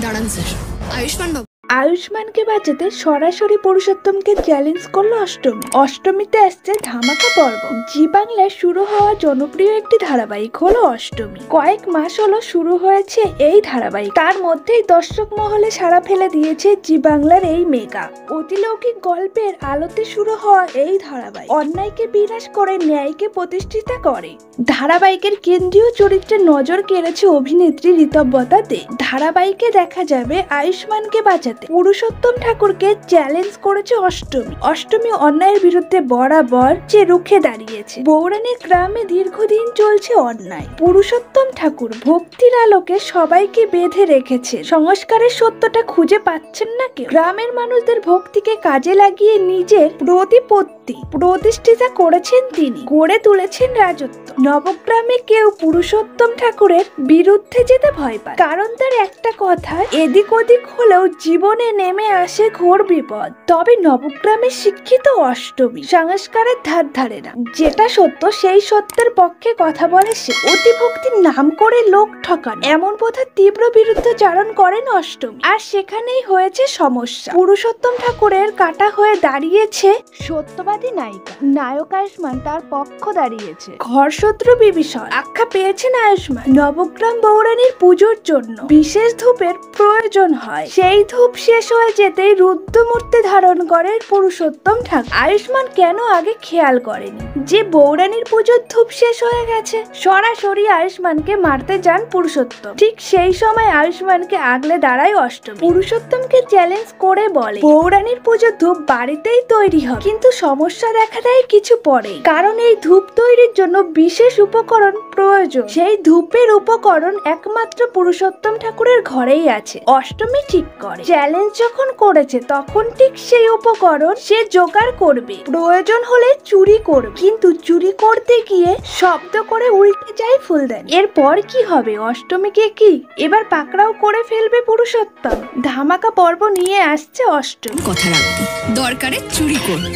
দাঁড়ান স্যার, আয়ুষ্মান বাবু। আয়ুষ্মানকে বাঁচাতে সরাসরি পুরুষোত্তমকে চ্যালেঞ্জ করলো অষ্টমী। অষ্টমীতে আসছে ধামাকা পর্ব। জি বাংলায় শুরু হওয়া জনপ্রিয় একটি ধারাবাহিক হলো অষ্টমী। কয়েক মাস হলো শুরু হয়েছে এই ধারাবাহিক, তার মধ্যেই দর্শক মহলে সাড়া ফেলে দিয়েছে জি বাংলার এই মেগা অতিলৌকিক গল্পের আলোতে শুরু হওয়া এই ধারাবাহিক অন্যায়কে বিনাশ করে ন্যায়কে প্রতিষ্ঠিত করে। ধারাবাহিকের কেন্দ্রীয় চরিত্রে নজর কেড়েছে অভিনেত্রী ঋতব্যতা দে। ধারাবাহিকে দেখা যাবে আয়ুষ্মানকে বাঁচাতে পুরুষোত্তম ঠাকুরকে চ্যালেঞ্জ করেছে অষ্টমী। অষ্টমী অন্যায়ের বিরুদ্ধে বরাবর যে রুখে দাঁড়িয়েছে। বৌরানীর গ্রামে দীর্ঘদিন চলছে অন্যায়। পুরুষোত্তম ঠাকুর ভক্তির আলোকে সবাইকে বেঁধে রেখেছে। সংস্কারের সত্যটা খুঁজে পাচ্ছেন না কেউ। গ্রামের মানুষদের ভক্তিকে কাজে লাগিয়ে নিজের প্রতিপত্তি প্রতিষ্ঠিত করেছেন তিনি। গড়ে তুলেছেন রাজত্ব। নবগ্রামে কেউ পুরুষোত্তম ঠাকুরের বিরুদ্ধে যেতে ভয় পায়, কারণ তার একটা কথা, এদিক ওদিক হলেও জীবনে নেমে আসে ঘোর বিপদ। তবে নবগ্রামে শিক্ষিত অষ্টমী সংস্কারের ধার ধারে না। যেটা সত্য সেই সত্যের পক্ষে কথা বলে সে। অতিভক্তির নাম করে লোক ঠকান এমন প্রথার তীব্র বিরুদ্ধচারণ করেন অষ্টমী। আর সেখানেই হয়েছে সমস্যা। পুরুষোত্তম ঠাকুরের কাটা হয়ে দাঁড়িয়েছে সত্যবাদী নায়িকা। নায়ক আয়ুষ্মান তার পক্ষ দাঁড়িয়েছে। ঘরশত্রু বিভীষণ আখ্যা পেয়েছেন আয়ুষ্মান। নবগ্রাম বৌরানীর পুজোর জন্য বিশেষ ধূপের প্রয়োজন হয়। সেই ধূপ শেষ হয়ে যেতেই রুদ্রমূর্তি ধারণ করেন পুরুষোত্তম ঠাকুর। আয়ুষ্মান কেন আগে খেয়াল করেনি যে বৌরানীর পুজোর ধূপ শেষ হয়ে গেছে? সরাসরি আয়ুষ্মানকে মারতে যান পুরুষোত্তম। ঠিক সেই সময় আয়ুষ্মানকে আগলে দাঁড়ায় অষ্টমী। পুরুষোত্তমকে চ্যালেঞ্জ করে বলে, বৌরানীর পুজোর ধূপ বাড়িতেই তৈরি হবে, কিন্তু সমস্যা দেখা দেয় কিছু পরে। কারণ এই ধূপ তৈরির জন্য বিশেষ উপকরণ প্রয়োজন। সেই ধূপের উপকরণ একমাত্র পুরুষোত্তম ঠাকুরের ঘরেই আছে। অষ্টমী ঠিক করে চ্যালেঞ্জ যখন করেছে তখন ঠিক সেই উপকরণ সে জোগাড় করবে। প্রয়োজন হলে চুরি করবে, কিন্তু চুরি করতে গিয়ে শব্দ করে উল্টে যায় ফুলদানি। এরপর কি হবে? অষ্টমীকে কি এবার পাকড়াও করে ফেলবে পুরুষোত্তম? ধামাকা পর্ব নিয়ে আসছে অষ্টমী। কথা রাখবি, দরকারে চুরি করবি।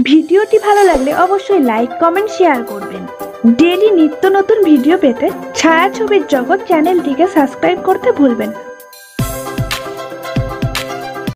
ভিডিওটি ভালো লাগলে অবশ্যই লাইক, কমেন্ট, শেয়ার করবেন। ডেইলি নিত্য নতুন ভিডিও পেতে ছায়াছবির জগৎ চ্যানেলটিকে সাবস্ক্রাইব করতে ভুলবেন না।